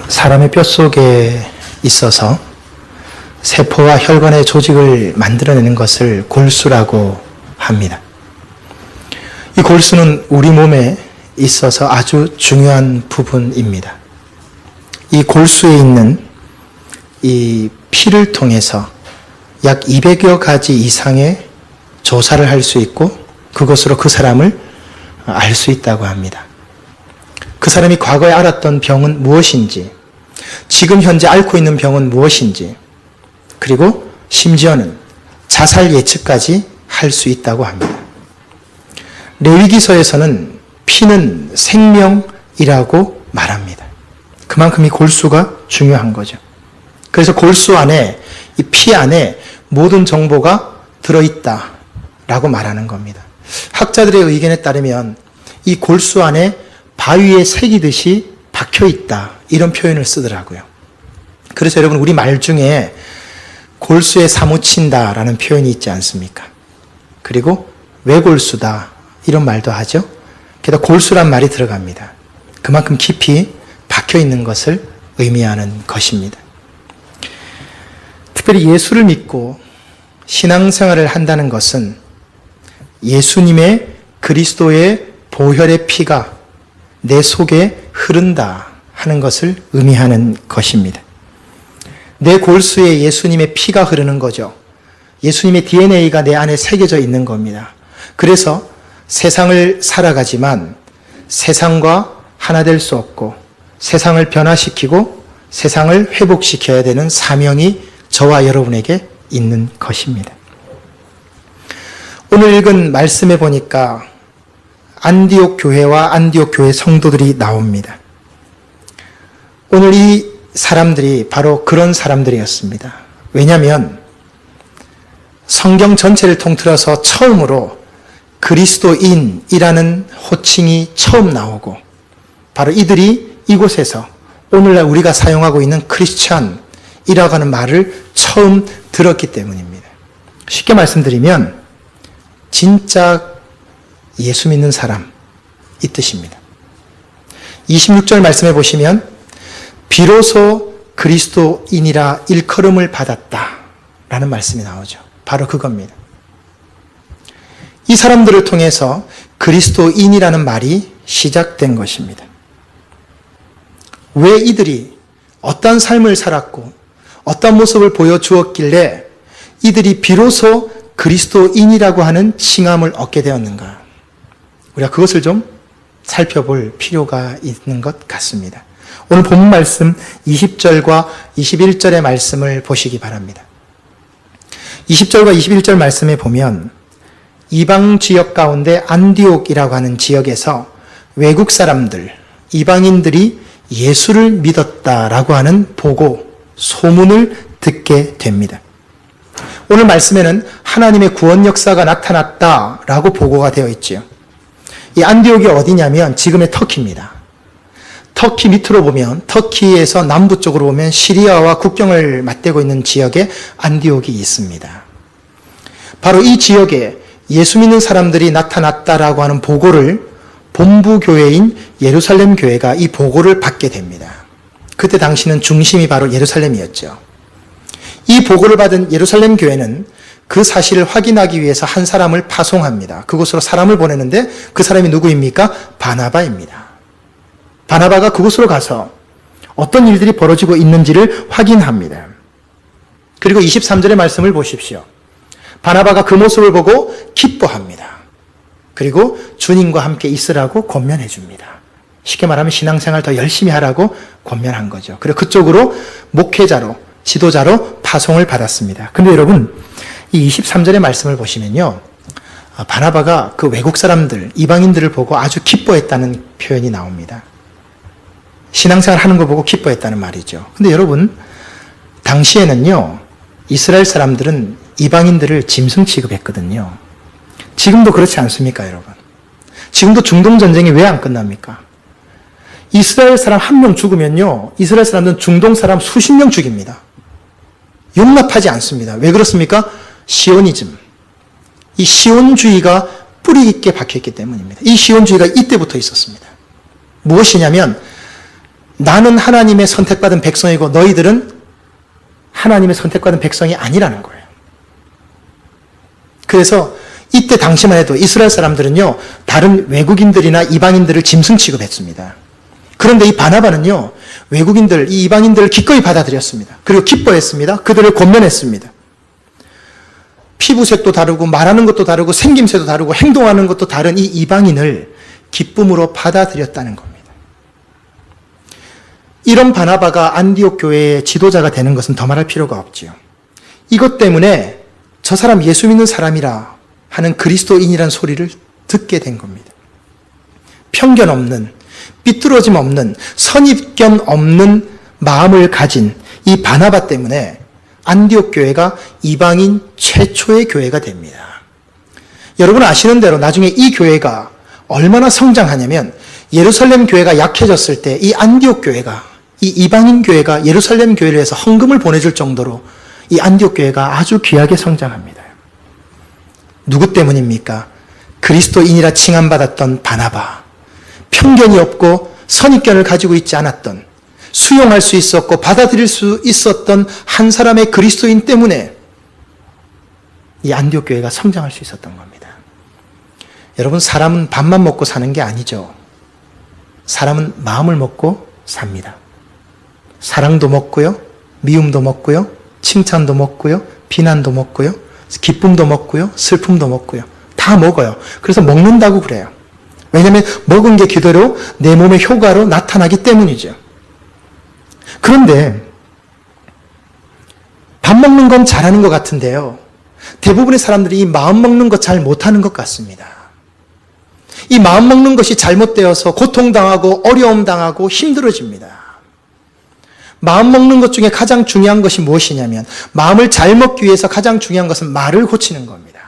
사람의 뼛속에 있어서 세포와 혈관의 조직을 만들어내는 것을 골수라고 합니다. 이 골수는 우리 몸에 있어서 아주 중요한 부분입니다. 이 골수에 있는 이 피를 통해서 약 200여 가지 이상의 조사를 할 수 있고 그것으로 그 사람을 알 수 있다고 합니다. 그 사람이 과거에 앓았던 병은 무엇인지, 지금 현재 앓고 있는 병은 무엇인지, 그리고 심지어는 자살 예측까지 할 수 있다고 합니다. 레위기서에서는 피는 생명이라고 말합니다. 그만큼 이 골수가 중요한 거죠. 그래서 골수 안에, 이 피 안에 모든 정보가 들어있다라고 말하는 겁니다. 학자들의 의견에 따르면 이 골수 안에 바위에 새기듯이 박혀있다, 이런 표현을 쓰더라고요. 그래서 여러분, 우리 말 중에 골수에 사무친다 라는 표현이 있지 않습니까? 그리고 외골수다, 이런 말도 하죠. 게다가 골수란 말이 들어갑니다. 그만큼 깊이 박혀있는 것을 의미하는 것입니다. 특별히 예수를 믿고 신앙생활을 한다는 것은 예수님의 그리스도의 보혈의 피가 내 속에 흐른다 하는 것을 의미하는 것입니다. 내 골수에 예수님의 피가 흐르는 거죠. 예수님의 DNA가 내 안에 새겨져 있는 겁니다. 그래서 세상을 살아가지만 세상과 하나 될 수 없고 세상을 변화시키고 세상을 회복시켜야 되는 사명이 저와 여러분에게 있는 것입니다. 오늘 읽은 말씀에 보니까 안디옥 교회와 안디옥 교회 성도들이 나옵니다. 오늘 이 사람들이 바로 그런 사람들이었습니다. 왜냐하면 성경 전체를 통틀어서 처음으로 그리스도인이라는 호칭이 처음 나오고 바로 이들이 이곳에서 오늘날 우리가 사용하고 있는 크리스찬이라고 하는 말을 처음 들었기 때문입니다. 쉽게 말씀드리면 진짜 예수 믿는 사람, 이 뜻입니다. 26절 말씀해 보시면 비로소 그리스도인이라 일컬음을 받았다 라는 말씀이 나오죠. 바로 그겁니다. 이 사람들을 통해서 그리스도인이라는 말이 시작된 것입니다. 왜 이들이 어떤 삶을 살았고 어떤 모습을 보여주었길래 이들이 비로소 그리스도인이라고 하는 칭함을 얻게 되었는가? 우리가 그것을 좀 살펴볼 필요가 있는 것 같습니다. 오늘 본문 말씀 20절과 21절의 말씀을 보시기 바랍니다. 20절과 21절 말씀에 보면 이방 지역 가운데 안디옥이라고 하는 지역에서 외국 사람들, 이방인들이 예수를 믿었다라고 하는 보고, 소문을 듣게 됩니다. 오늘 말씀에는 하나님의 구원 역사가 나타났다라고 보고가 되어 있지요. 이 안디옥이 어디냐면 지금의 터키입니다. 터키 밑으로 보면, 터키에서 남부 쪽으로 보면 시리아와 국경을 맞대고 있는 지역에 안디옥이 있습니다. 바로 이 지역에 예수 믿는 사람들이 나타났다라고 하는 보고를 본부 교회인 예루살렘 교회가 이 보고를 받게 됩니다. 그때 당시는 중심이 바로 예루살렘이었죠. 이 보고를 받은 예루살렘 교회는 그 사실을 확인하기 위해서 한 사람을 파송합니다. 그곳으로 사람을 보내는데 그 사람이 누구입니까? 바나바입니다. 바나바가 그곳으로 가서 어떤 일들이 벌어지고 있는지를 확인합니다. 그리고 23절의 말씀을 보십시오. 바나바가 그 모습을 보고 기뻐합니다. 그리고 주님과 함께 있으라고 권면해 줍니다. 쉽게 말하면 신앙생활 더 열심히 하라고 권면한 거죠. 그리고 그쪽으로 목회자로, 지도자로 파송을 받았습니다. 근데 여러분, 이 23절의 말씀을 보시면요, 바나바가 그 외국 사람들, 이방인들을 보고 아주 기뻐했다는 표현이 나옵니다. 신앙생활 하는 거 보고 기뻐했다는 말이죠. 근데 여러분, 당시에는요, 이스라엘 사람들은 이방인들을 짐승 취급했거든요. 지금도 그렇지 않습니까, 여러분? 지금도 중동 전쟁이 왜 안 끝납니까? 이스라엘 사람 한 명 죽으면요, 이스라엘 사람들은 중동 사람 수십 명 죽입니다. 용납하지 않습니다. 왜 그렇습니까? 시오니즘. 이 시온주의가 뿌리 있게 박혀있기 때문입니다. 이 시온주의가 이때부터 있었습니다. 무엇이냐면 나는 하나님의 선택받은 백성이고 너희들은 하나님의 선택받은 백성이 아니라는 거예요. 그래서 이때 당시만 해도 이스라엘 사람들은요, 다른 외국인들이나 이방인들을 짐승 취급했습니다. 그런데 이 바나바는요, 외국인들, 이 이방인들을 기꺼이 받아들였습니다. 그리고 기뻐했습니다. 그들을 권면했습니다. 피부색도 다르고 말하는 것도 다르고 생김새도 다르고 행동하는 것도 다른 이 이방인을 기쁨으로 받아들였다는 겁니다. 이런 바나바가 안디옥 교회의 지도자가 되는 것은 더 말할 필요가 없지요. 이것 때문에 저 사람 예수 믿는 사람이라 하는 그리스도인이란 소리를 듣게 된 겁니다. 편견 없는, 삐뚤어짐 없는, 선입견 없는 마음을 가진 이 바나바 때문에 안디옥 교회가 이방인 최초의 교회가 됩니다. 여러분 아시는 대로 나중에 이 교회가 얼마나 성장하냐면 예루살렘 교회가 약해졌을 때 이 안디옥 교회가, 이 이방인 교회가 예루살렘 교회를 해서 헌금을 보내줄 정도로 이 안디옥 교회가 아주 귀하게 성장합니다. 누구 때문입니까? 그리스도인이라 칭함받았던 바나바, 편견이 없고 선입견을 가지고 있지 않았던, 수용할 수 있었고 받아들일 수 있었던 한 사람의 그리스도인 때문에 이 안디옥 교회가 성장할 수 있었던 겁니다. 여러분, 사람은 밥만 먹고 사는 게 아니죠. 사람은 마음을 먹고 삽니다. 사랑도 먹고요, 미움도 먹고요, 칭찬도 먹고요, 비난도 먹고요, 기쁨도 먹고요, 슬픔도 먹고요. 다 먹어요. 그래서 먹는다고 그래요. 왜냐하면 먹은 게 그대로 내 몸의 효과로 나타나기 때문이죠. 그런데 밥 먹는 건 잘하는 것 같은데요, 대부분의 사람들이 이 마음 먹는 것 잘 못하는 것 같습니다. 이 마음 먹는 것이 잘못되어서 고통당하고 어려움당하고 힘들어집니다. 마음 먹는 것 중에 가장 중요한 것이 무엇이냐면, 마음을 잘 먹기 위해서 가장 중요한 것은 말을 고치는 겁니다.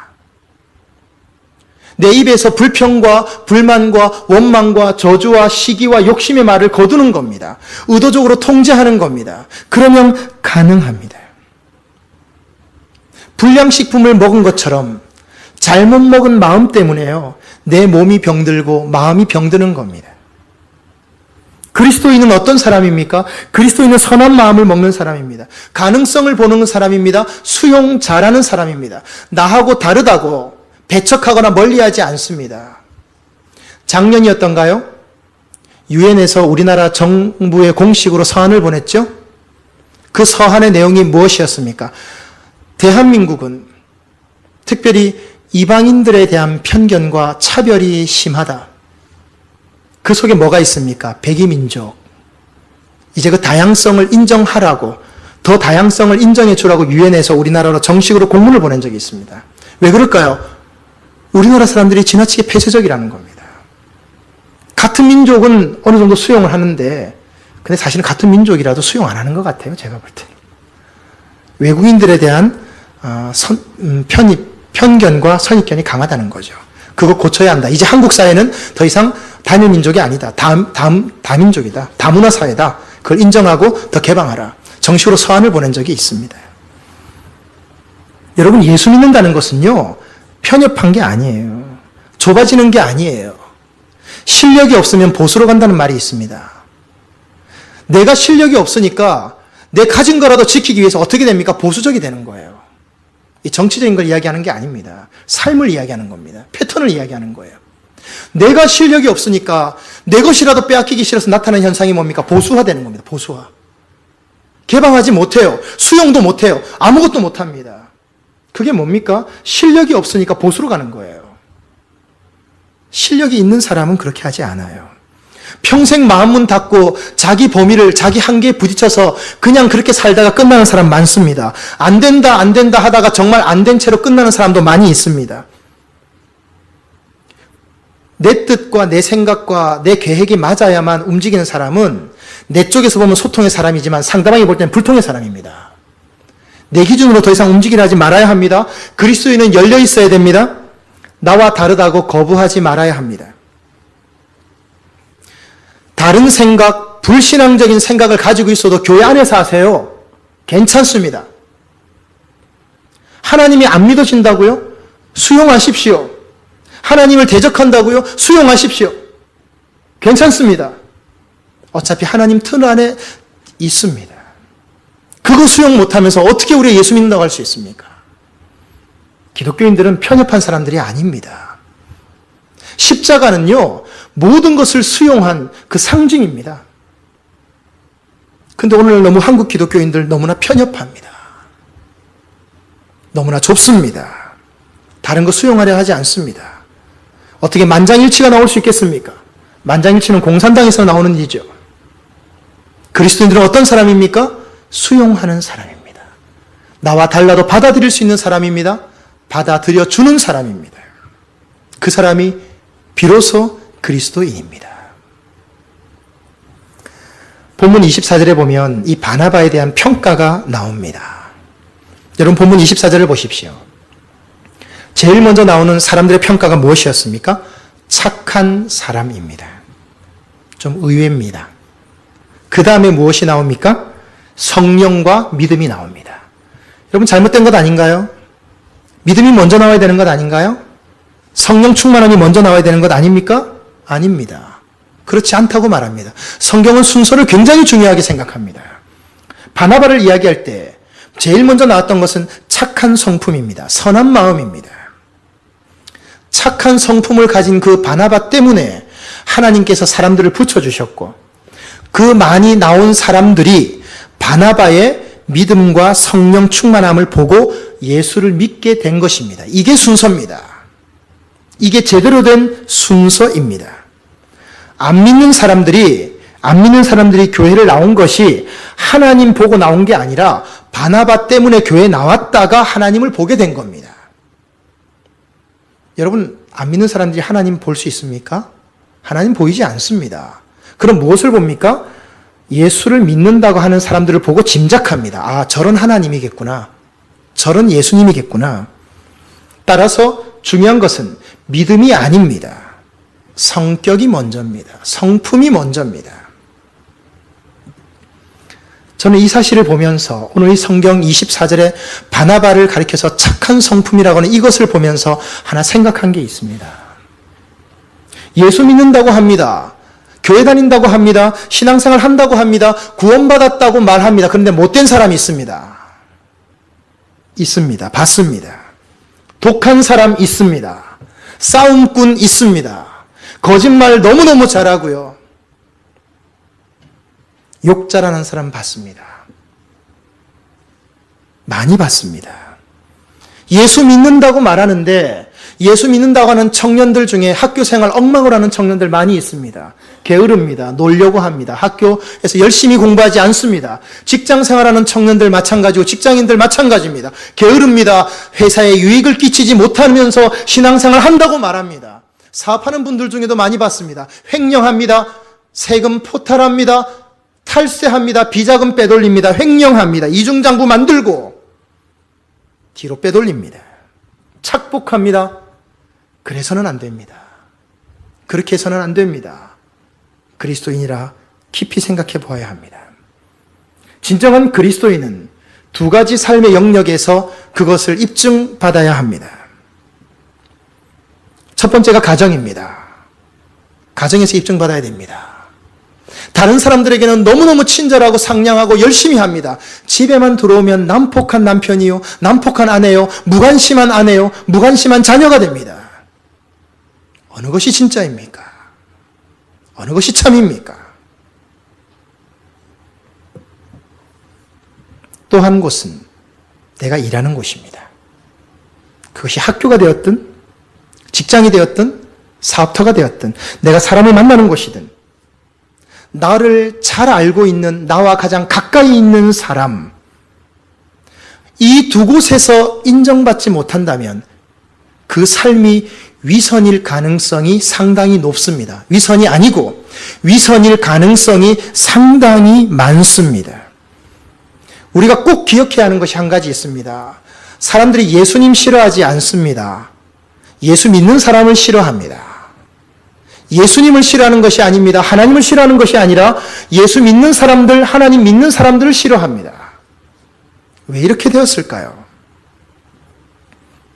내 입에서 불평과 불만과 원망과 저주와 시기와 욕심의 말을 거두는 겁니다. 의도적으로 통제하는 겁니다. 그러면 가능합니다. 불량식품을 먹은 것처럼 잘못 먹은 마음 때문에요, 내 몸이 병들고 마음이 병드는 겁니다. 그리스도인은 어떤 사람입니까? 그리스도인은 선한 마음을 먹는 사람입니다. 가능성을 보는 사람입니다. 수용 잘하는 사람입니다. 나하고 다르다고 배척하거나 멀리하지 않습니다. 작년이었던가요? 유엔에서 우리나라 정부의 공식으로 서한을 보냈죠? 그 서한의 내용이 무엇이었습니까? 대한민국은 특별히 이방인들에 대한 편견과 차별이 심하다. 그 속에 뭐가 있습니까? 백이민족. 이제 그 다양성을 인정하라고, 더 다양성을 인정해 주라고 유엔에서 우리나라로 정식으로 공문을 보낸 적이 있습니다. 왜 그럴까요? 우리나라 사람들이 지나치게 폐쇄적이라는 겁니다. 같은 민족은 어느 정도 수용을 하는데, 근데 사실은 같은 민족이라도 수용 안 하는 것 같아요, 제가 볼 때. 외국인들에 대한 편견과 선입견이 강하다는 거죠. 그거 고쳐야 한다. 이제 한국 사회는 더 이상 단일민족이 아니다. 다민족이다. 다문화사회다. 그걸 인정하고 더 개방하라. 정식으로 서한을 보낸 적이 있습니다. 여러분, 예수 믿는다는 것은요, 편협한 게 아니에요. 좁아지는 게 아니에요. 실력이 없으면 보수로 간다는 말이 있습니다. 내가 실력이 없으니까 내 가진 거라도 지키기 위해서 어떻게 됩니까? 보수적이 되는 거예요. 이 정치적인 걸 이야기하는 게 아닙니다. 삶을 이야기하는 겁니다. 패턴을 이야기하는 거예요. 내가 실력이 없으니까 내 것이라도 빼앗기기 싫어서 나타나는 현상이 뭡니까? 보수화되는 겁니다. 보수화. 개방하지 못해요. 수용도 못해요. 아무것도 못합니다. 그게 뭡니까? 실력이 없으니까 보수로 가는 거예요. 실력이 있는 사람은 그렇게 하지 않아요. 평생 마음문 닫고 자기 범위를, 자기 한계에 부딪혀서 그냥 그렇게 살다가 끝나는 사람 많습니다. 안 된다 하다가 정말 안 된 채로 끝나는 사람도 많이 있습니다. 내 뜻과 내 생각과 내 계획이 맞아야만 움직이는 사람은 내 쪽에서 보면 소통의 사람이지만 상대방이 볼 때는 불통의 사람입니다. 내 기준으로 더 이상 움직이려 하지 말아야 합니다. 그리스도인은 열려 있어야 됩니다. 나와 다르다고 거부하지 말아야 합니다. 다른 생각, 불신앙적인 생각을 가지고 있어도 교회 안에서 하세요. 괜찮습니다. 하나님이 안 믿어진다고요? 수용하십시오. 하나님을 대적한다고요? 수용하십시오. 괜찮습니다. 어차피 하나님 튼 안에 있습니다. 그거 수용 못하면서 어떻게 우리가 예수 믿는다고 할 수 있습니까? 기독교인들은 편협한 사람들이 아닙니다. 십자가는요, 모든 것을 수용한 그 상징입니다. 근데 오늘 너무 한국 기독교인들 너무나 편협합니다. 너무나 좁습니다. 다른 거 수용하려 하지 않습니다. 어떻게 만장일치가 나올 수 있겠습니까? 만장일치는 공산당에서 나오는 일이죠. 그리스도인들은 어떤 사람입니까? 수용하는 사람입니다. 나와 달라도 받아들일 수 있는 사람입니다. 받아들여주는 사람입니다. 그 사람이 비로소 그리스도인입니다. 본문 24절에 보면 이 바나바에 대한 평가가 나옵니다. 여러분 본문 24절을 보십시오. 제일 먼저 나오는 사람들의 평가가 무엇이었습니까? 착한 사람입니다. 좀 의외입니다. 그 다음에 무엇이 나옵니까? 성령과 믿음이 나옵니다. 여러분 잘못된 것 아닌가요? 믿음이 먼저 나와야 되는 것 아닌가요? 성령 충만함이 먼저 나와야 되는 것 아닙니까? 아닙니다. 그렇지 않다고 말합니다. 성경은 순서를 굉장히 중요하게 생각합니다. 바나바를 이야기할 때 제일 먼저 나왔던 것은 착한 성품입니다. 선한 마음입니다. 착한 성품을 가진 그 바나바 때문에 하나님께서 사람들을 붙여주셨고 그 많이 나온 사람들이 바나바의 믿음과 성령 충만함을 보고 예수를 믿게 된 것입니다. 이게 순서입니다. 이게 제대로 된 순서입니다. 안 믿는 사람들이 교회를 나온 것이 하나님 보고 나온 게 아니라 바나바 때문에 교회에 나왔다가 하나님을 보게 된 겁니다. 여러분, 안 믿는 사람들이 하나님 볼 수 있습니까? 하나님 보이지 않습니다. 그럼 무엇을 봅니까? 예수를 믿는다고 하는 사람들을 보고 짐작합니다. 아, 저런 하나님이겠구나. 저런 예수님이겠구나. 따라서 중요한 것은 믿음이 아닙니다. 성격이 먼저입니다. 성품이 먼저입니다. 저는 이 사실을 보면서 오늘 이 성경 24절에 바나바를 가리켜서 착한 성품이라고 하는 이것을 보면서 하나 생각한 게 있습니다. 예수 믿는다고 합니다. 교회 다닌다고 합니다. 신앙생활 한다고 합니다. 구원받았다고 말합니다. 그런데 못된 사람이 있습니다. 있습니다. 봤습니다. 독한 사람 있습니다. 싸움꾼 있습니다. 거짓말 너무너무 잘하고요. 욕 잘하는 사람 봤습니다. 많이 봤습니다. 예수 믿는다고 말하는데 예수 믿는다고 하는 청년들 중에 학교 생활 엉망을 하는 청년들 많이 있습니다. 게으릅니다. 놀려고 합니다. 학교에서 열심히 공부하지 않습니다. 직장 생활하는 청년들 마찬가지고 직장인들 마찬가지입니다. 게으릅니다. 회사에 유익을 끼치지 못하면서 신앙생활 한다고 말합니다. 사업하는 분들 중에도 많이 봤습니다. 횡령합니다. 세금 포탈합니다. 탈세합니다. 비자금 빼돌립니다. 횡령합니다. 이중장부 만들고 뒤로 빼돌립니다. 착복합니다. 그래서는 안 됩니다. 그렇게 해서는 안 됩니다. 그리스도인이라 깊이 생각해 보아야 합니다. 진정한 그리스도인은 두 가지 삶의 영역에서 그것을 입증받아야 합니다. 첫 번째가 가정입니다. 가정에서 입증받아야 됩니다. 다른 사람들에게는 너무너무 친절하고 상냥하고 열심히 합니다. 집에만 들어오면 난폭한 남편이요, 난폭한 아내요, 무관심한 아내요, 무관심한 자녀가 됩니다. 어느 것이 진짜입니까? 어느 것이 참입니까? 또 한 곳은 내가 일하는 곳입니다. 그것이 학교가 되었든 직장이 되었든 사업터가 되었든 내가 사람을 만나는 곳이든 나를 잘 알고 있는 나와 가장 가까이 있는 사람, 이 두 곳에서 인정받지 못한다면 그 삶이 위선일 가능성이 상당히 높습니다. 위선이 아니고 위선일 가능성이 상당히 많습니다. 우리가 꼭 기억해야 하는 것이 한 가지 있습니다. 사람들이 예수님 싫어하지 않습니다. 예수 믿는 사람을 싫어합니다. 예수님을 싫어하는 것이 아닙니다. 하나님을 싫어하는 것이 아니라 예수 믿는 사람들, 하나님 믿는 사람들을 싫어합니다. 왜 이렇게 되었을까요?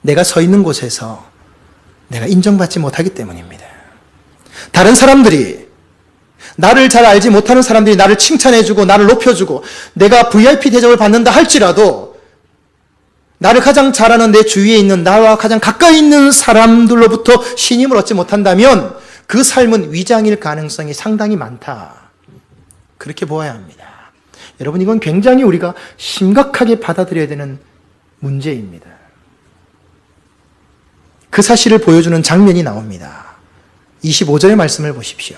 내가 서 있는 곳에서 내가 인정받지 못하기 때문입니다. 다른 사람들이 나를 잘 알지 못하는 사람들이 나를 칭찬해주고 나를 높여주고 내가 VIP 대접을 받는다 할지라도 나를 가장 잘 아는 내 주위에 있는 나와 가장 가까이 있는 사람들로부터 신임을 얻지 못한다면 그 삶은 위장일 가능성이 상당히 많다. 그렇게 보아야 합니다. 여러분, 이건 굉장히 우리가 심각하게 받아들여야 되는 문제입니다. 그 사실을 보여주는 장면이 나옵니다. 25절의 말씀을 보십시오.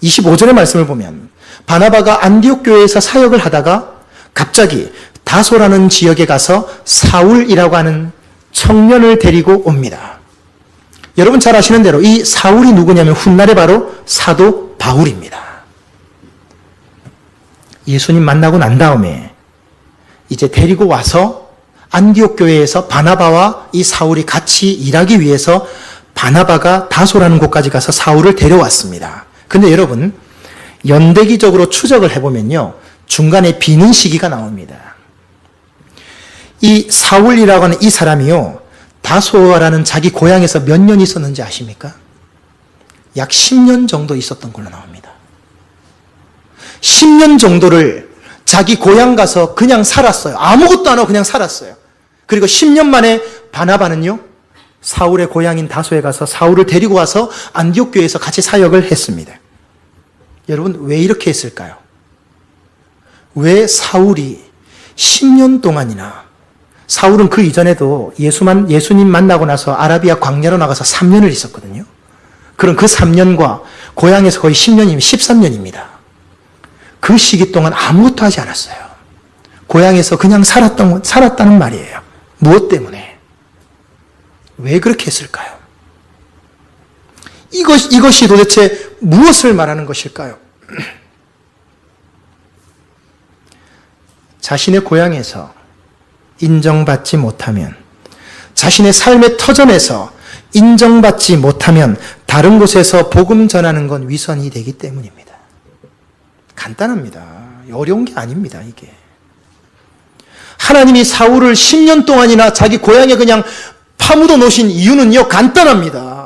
25절의 말씀을 보면 바나바가 안디옥 교회에서 사역을 하다가 갑자기 다소라는 지역에 가서 사울이라고 하는 청년을 데리고 옵니다. 여러분 잘 아시는 대로 이 사울이 누구냐면 훗날에 바로 사도 바울입니다. 예수님 만나고 난 다음에 이제 데리고 와서 안디옥 교회에서 바나바와 이 사울이 같이 일하기 위해서 바나바가 다소라는 곳까지 가서 사울을 데려왔습니다. 근데 여러분, 연대기적으로 추적을 해보면요, 중간에 비는 시기가 나옵니다. 이 사울이라고 하는 이 사람이요, 다소라는 자기 고향에서 몇 년 있었는지 아십니까? 약 10년 정도 있었던 걸로 나옵니다. 10년 정도를 자기 고향 가서 그냥 살았어요. 아무것도 안 하고 그냥 살았어요. 그리고 10년 만에 바나바는요, 사울의 고향인 다소에 가서 사울을 데리고 와서 안디옥 교회에서 같이 사역을 했습니다. 여러분, 왜 이렇게 했을까요? 왜 사울이 10년 동안이나, 사울은 그 이전에도 예수님 만나고 나서 아라비아 광야로 나가서 3년을 있었거든요. 그럼 그 3년과 고향에서 거의 10년이면 13년입니다. 그 시기 동안 아무것도 하지 않았어요. 고향에서 그냥 살았다는 말이에요. 무엇 때문에? 왜 그렇게 했을까요? 이것이 도대체 무엇을 말하는 것일까요? 자신의 고향에서 인정받지 못하면, 자신의 삶의 터전에서 인정받지 못하면 다른 곳에서 복음 전하는 건 위선이 되기 때문입니다. 간단합니다. 어려운 게 아닙니다, 이게. 하나님이 사울을 10년 동안이나 자기 고향에 그냥 파묻어 놓으신 이유는요, 간단합니다.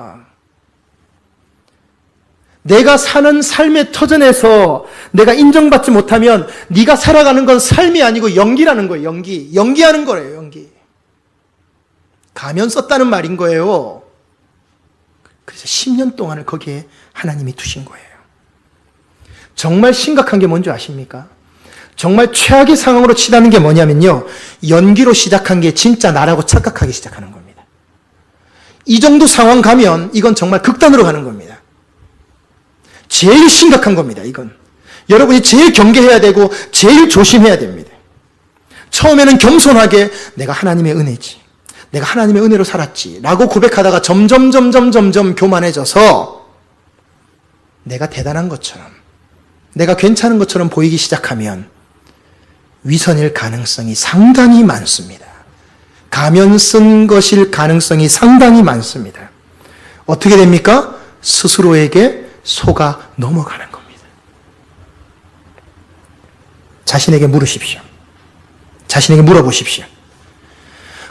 내가 사는 삶의 터전에서 내가 인정받지 못하면 네가 살아가는 건 삶이 아니고 연기라는 거예요. 연기하는 거예요. 연기. 가면 썼다는 말인 거예요. 그래서 10년 동안을 거기에 하나님이 두신 거예요. 정말 심각한 게 뭔지 아십니까? 정말 최악의 상황으로 치닫는 게 뭐냐면요, 연기로 시작한 게 진짜 나라고 착각하기 시작하는 겁니다. 이 정도 상황 가면 이건 정말 극단으로 가는 겁니다. 제일 심각한 겁니다, 이건. 여러분이 제일 경계해야 되고 제일 조심해야 됩니다. 처음에는 겸손하게 내가 하나님의 은혜지, 내가 하나님의 은혜로 살았지 라고 고백하다가 점점 교만해져서 내가 대단한 것처럼, 내가 괜찮은 것처럼 보이기 시작하면 위선일 가능성이 상당히 많습니다. 가면 쓴 것일 가능성이 상당히 많습니다. 어떻게 됩니까? 스스로에게 속아 넘어가는 겁니다. 자신에게 물으십시오. 자신에게 물어보십시오.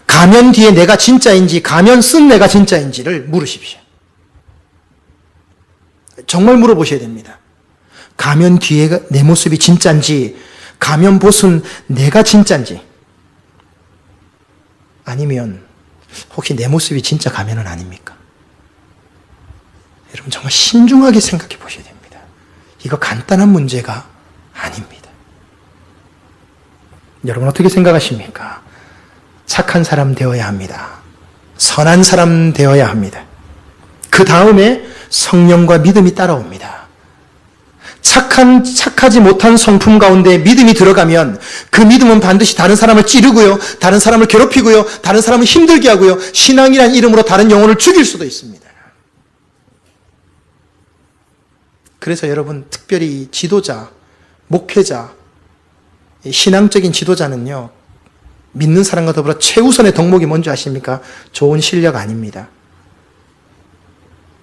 가면 뒤에 내가 진짜인지, 가면 쓴 내가 진짜인지를 물으십시오. 정말 물어보셔야 됩니다. 가면 뒤에 내 모습이 진짜인지, 가면 벗은 내가 진짜인지, 아니면 혹시 내 모습이 진짜 가면은 아닙니까? 여러분 정말 신중하게 생각해 보셔야 됩니다. 이거 간단한 문제가 아닙니다. 여러분 어떻게 생각하십니까? 착한 사람 되어야 합니다. 선한 사람 되어야 합니다. 그 다음에 성령과 믿음이 따라옵니다. 착하지 못한 성품 가운데 믿음이 들어가면 그 믿음은 반드시 다른 사람을 찌르고요, 다른 사람을 괴롭히고요, 다른 사람을 힘들게 하고요, 신앙이라는 이름으로 다른 영혼을 죽일 수도 있습니다. 그래서 여러분 특별히 지도자, 목회자, 신앙적인 지도자는요, 믿는 사람과 더불어 최우선의 덕목이 뭔지 아십니까? 좋은 실력 아닙니다.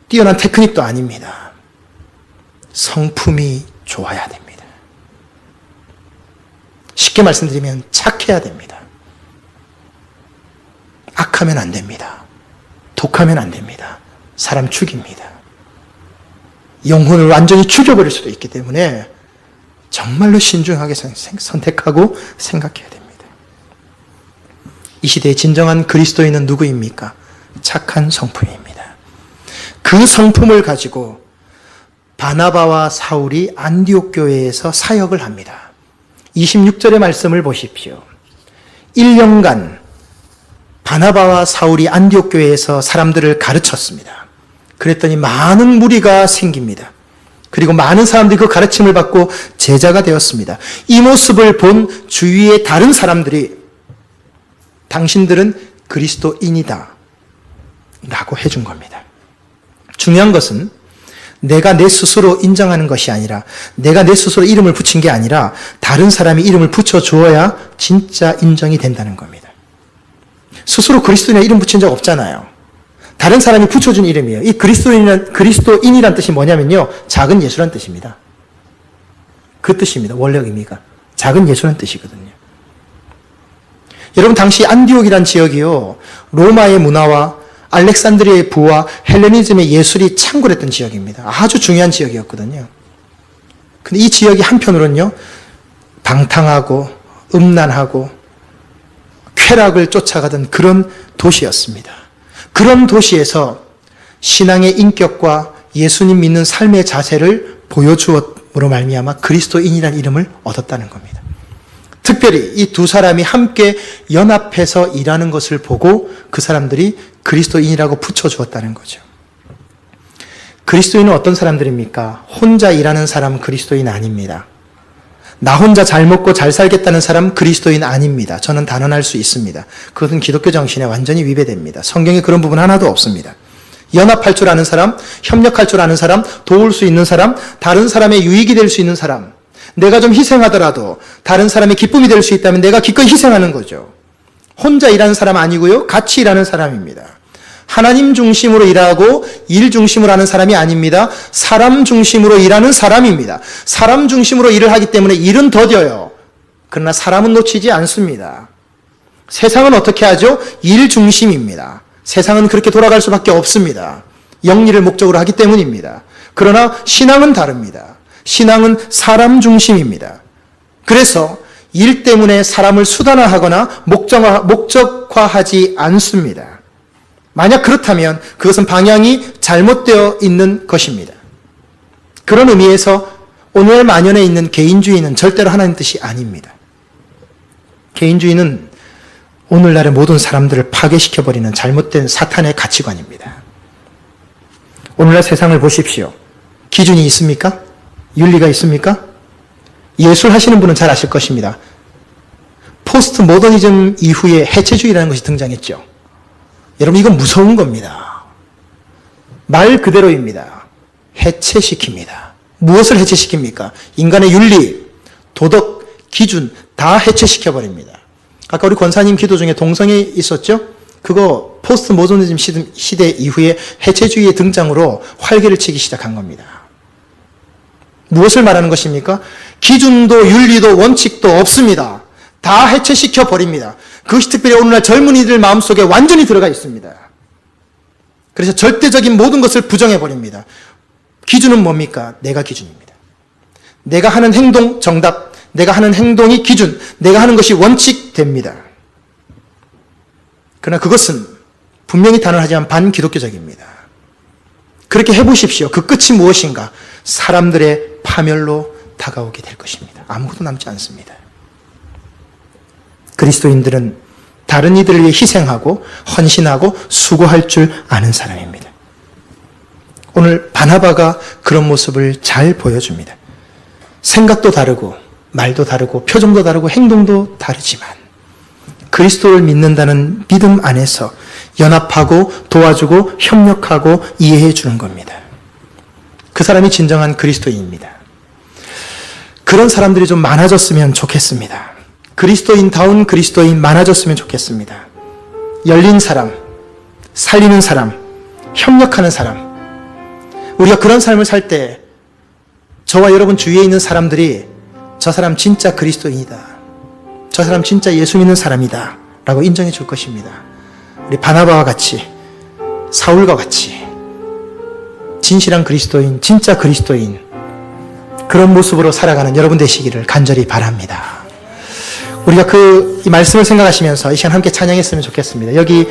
뛰어난 테크닉도 아닙니다. 성품이 좋아야 됩니다. 쉽게 말씀드리면 착해야 됩니다. 악하면 안 됩니다. 독하면 안 됩니다. 사람 죽입니다. 영혼을 완전히 죽여버릴 수도 있기 때문에 정말로 신중하게 선택하고 생각해야 됩니다. 이 시대의 진정한 그리스도인은 누구입니까? 착한 성품입니다. 그 성품을 가지고 바나바와 사울이 안디옥 교회에서 사역을 합니다. 26절의 말씀을 보십시오. 1년간 바나바와 사울이 안디옥 교회에서 사람들을 가르쳤습니다. 그랬더니 많은 무리가 생깁니다. 그리고 많은 사람들이 그 가르침을 받고 제자가 되었습니다. 이 모습을 본 주위의 다른 사람들이 당신들은 그리스도인이다 라고 해준 겁니다. 중요한 것은 내가 내 스스로 인정하는 것이 아니라, 내가 내 스스로 이름을 붙인 게 아니라 다른 사람이 이름을 붙여주어야 진짜 인정이 된다는 겁니다. 스스로 그리스도인이라는 이름 붙인 적 없잖아요. 다른 사람이 붙여준 이름이에요. 이 그리스도인이란 뜻이 뭐냐면요, 작은 예수란 뜻입니다. 그 뜻입니다. 원래 의미가 작은 예수란 뜻이거든요. 여러분, 당시 안디옥이란 지역이요, 로마의 문화와 알렉산드리아의 부와 헬레니즘의 예술이 창궐했던 지역입니다. 아주 중요한 지역이었거든요. 근데 이 지역이 한편으로는요, 방탕하고 음란하고 쾌락을 쫓아가던 그런 도시였습니다. 그런 도시에서 신앙의 인격과 예수님 믿는 삶의 자세를 보여주었으로 말미암아 그리스도인이라는 이름을 얻었다는 겁니다. 특별히 이 두 사람이 함께 연합해서 일하는 것을 보고 그 사람들이 그리스도인이라고 붙여주었다는 거죠. 그리스도인은 어떤 사람들입니까? 혼자 일하는 사람은 그리스도인 아닙니다. 나 혼자 잘 먹고 잘 살겠다는 사람 그리스도인 아닙니다. 저는 단언할 수 있습니다. 그것은 기독교 정신에 완전히 위배됩니다. 성경에 그런 부분 하나도 없습니다. 연합할 줄 아는 사람, 협력할 줄 아는 사람, 도울 수 있는 사람, 다른 사람의 유익이 될 수 있는 사람, 내가 좀 희생하더라도 다른 사람의 기쁨이 될 수 있다면 내가 기꺼이 희생하는 거죠. 혼자 일하는 사람 아니고요, 같이 일하는 사람입니다. 하나님 중심으로 일하고 일 중심으로 하는 사람이 아닙니다. 사람 중심으로 일하는 사람입니다. 사람 중심으로 일을 하기 때문에 일은 더뎌요. 그러나 사람은 놓치지 않습니다. 세상은 어떻게 하죠? 일 중심입니다. 세상은 그렇게 돌아갈 수밖에 없습니다. 영리를 목적으로 하기 때문입니다. 그러나 신앙은 다릅니다. 신앙은 사람 중심입니다. 그래서 일 때문에 사람을 수단화하거나 목적화하지 않습니다. 만약 그렇다면 그것은 방향이 잘못되어 있는 것입니다. 그런 의미에서 오늘 만연해 있는 개인주의는 절대로 하나님 뜻이 아닙니다. 개인주의는 오늘날의 모든 사람들을 파괴시켜버리는 잘못된 사탄의 가치관입니다. 오늘날 세상을 보십시오. 기준이 있습니까? 윤리가 있습니까? 예술 하시는 분은 잘 아실 것입니다. 포스트 모더니즘 이후에 해체주의라는 것이 등장했죠. 여러분, 이건 무서운 겁니다. 말 그대로입니다. 해체시킵니다. 무엇을 해체시킵니까? 인간의 윤리, 도덕, 기준 다 해체시켜버립니다. 아까 우리 권사님 기도 중에 동성애 있었죠? 그거 포스트 모더니즘 시대 이후에 해체주의의 등장으로 활개를 치기 시작한 겁니다. 무엇을 말하는 것입니까? 기준도 윤리도 원칙도 없습니다. 다 해체시켜 버립니다. 그것이 특별히 오늘날 젊은이들 마음속에 완전히 들어가 있습니다. 그래서 절대적인 모든 것을 부정해 버립니다. 기준은 뭡니까? 내가 기준입니다. 내가 하는 행동 정답, 내가 하는 행동이 기준, 내가 하는 것이 원칙됩니다. 그러나 그것은 분명히 단언하지만 반기독교적입니다. 그렇게 해보십시오. 그 끝이 무엇인가? 사람들의 파멸로 다가오게 될 것입니다. 아무것도 남지 않습니다. 그리스도인들은 다른 이들을 위해 희생하고 헌신하고 수고할 줄 아는 사람입니다. 오늘 바나바가 그런 모습을 잘 보여줍니다. 생각도 다르고 말도 다르고 표정도 다르고 행동도 다르지만 그리스도를 믿는다는 믿음 안에서 연합하고 도와주고 협력하고 이해해 주는 겁니다. 그 사람이 진정한 그리스도인입니다. 그런 사람들이 좀 많아졌으면 좋겠습니다. 그리스도인다운 그리스도인 많아졌으면 좋겠습니다. 열린 사람, 살리는 사람, 협력하는 사람. 우리가 그런 삶을 살 때 저와 여러분 주위에 있는 사람들이 저 사람 진짜 그리스도인이다. 저 사람 진짜 예수 믿는 사람이다. 라고 인정해 줄 것입니다. 우리 바나바와 같이, 사울과 같이 진실한 그리스도인, 진짜 그리스도인, 그런 모습으로 살아가는 여러분 되시기를 간절히 바랍니다. 우리가 이 말씀을 생각하시면서 이 시간 함께 찬양했으면 좋겠습니다. 여기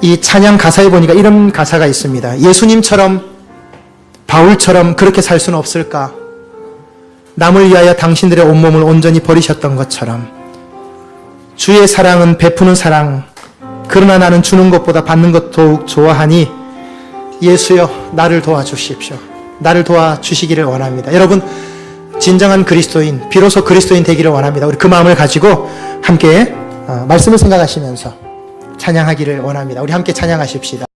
이 찬양 가사에 보니까 이런 가사가 있습니다. 예수님처럼, 바울처럼 그렇게 살 수는 없을까? 남을 위하여 당신들의 온몸을 온전히 버리셨던 것처럼 주의 사랑은 베푸는 사랑, 그러나 나는 주는 것보다 받는 것 더욱 좋아하니 예수여 나를 도와주십시오. 나를 도와주시기를 원합니다. 여러분, 진정한 그리스도인, 비로소 그리스도인 되기를 원합니다. 우리 그 마음을 가지고 함께 말씀을 생각하시면서 찬양하기를 원합니다. 우리 함께 찬양하십시다.